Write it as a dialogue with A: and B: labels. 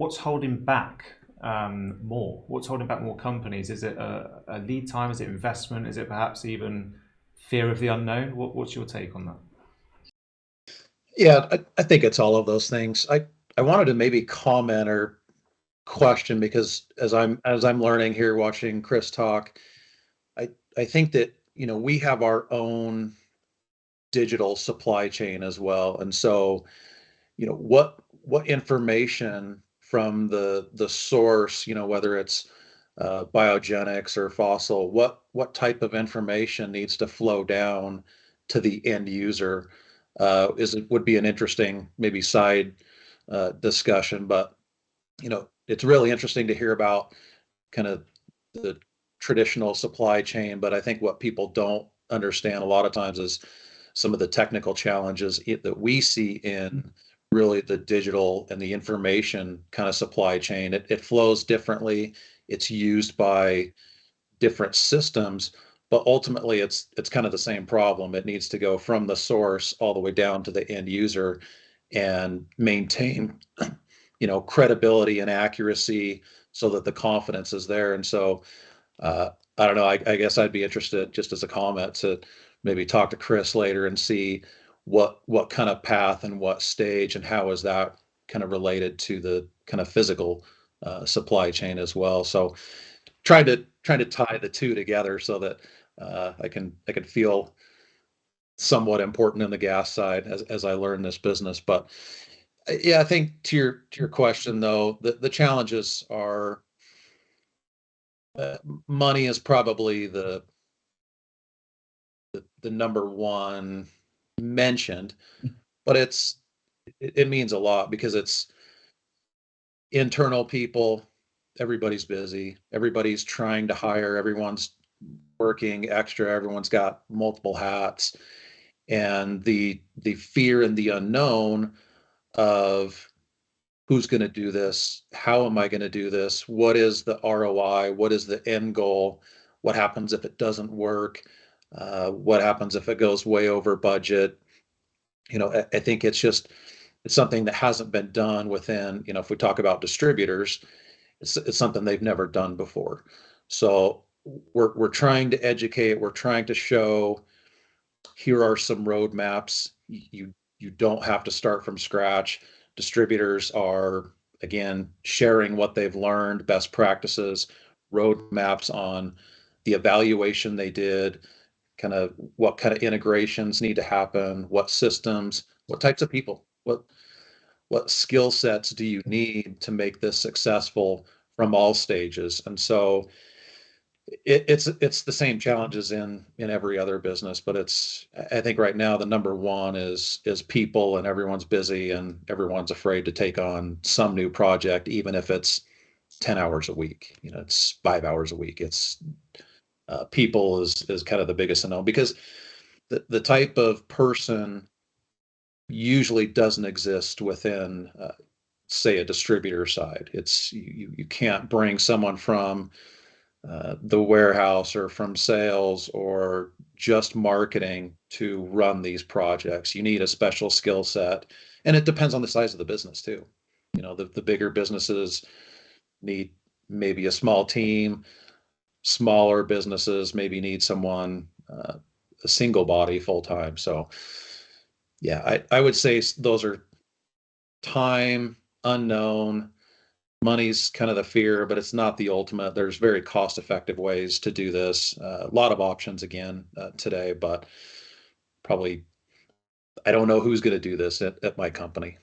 A: what's holding back more? What's holding back more companies? Is it a lead time? Is it investment? Is it perhaps even fear of the unknown? What's your take on that?
B: Yeah, I think it's all of those things. I wanted to maybe comment or question because as I'm learning here, watching Chris talk, I think that we have our own digital supply chain as well, and so what information from the source, whether it's biogenics or fossil, what type of information needs to flow down to the end user is would be an interesting maybe side discussion. But it's really interesting to hear about kind of the traditional supply chain. But I think what people don't understand a lot of times is some of the technical challenges that we see in really the digital and the information kind of supply chain. It flows differently. It's used by different systems, but ultimately it's kind of the same problem. It needs to go from the source all the way down to the end user and maintain, credibility and accuracy so that the confidence is there. And so I don't know. I guess I'd be interested, just as a comment, to maybe talk to Chris later and see what kind of path and what stage and how is that kind of related to the kind of physical supply chain as well. So trying to tie the two together so that I can feel somewhat important in the gas side as I learn this business. But yeah, I think to your question though, the challenges are money is probably the number one mentioned, but it means a lot because it's internal people. Everybody's busy. Everybody's trying to hire. Everyone's working extra. Everyone's got multiple hats, and the fear and the unknown of who's going to do this, how am I going to do this, what is the ROI, what is the end goal, what happens if it doesn't work, what happens if it goes way over budget. I think it's something that hasn't been done within, if we talk about distributors, it's something they've never done before. So we're trying to educate, we're trying to show, here are some roadmaps. You don't have to start from scratch. Distributors are, again, sharing what they've learned, best practices, roadmaps on the evaluation they did, kind of what kind of integrations need to happen, what systems, what types of people, what skill sets do you need to make this successful from all stages. And so it's the same challenges in every other business, but I think right now the number one is people, and everyone's busy and everyone's afraid to take on some new project, even if it's 10 hours a week. It's 5 hours a week. It's people is kind of the biggest unknown, because the type of person usually doesn't exist within say a distributor side. It's you can't bring someone from the warehouse or from sales or just marketing to run these projects. You need a special skill set, and it depends on the size of the business too. The bigger businesses need maybe a small team. Smaller businesses maybe need someone, a single body full time. So yeah, I would say those are time, unknown. Money's kind of the fear, but it's not the ultimate. There's very cost effective ways to do this. A lot of options again today, but probably I don't know who's going to do this at my company.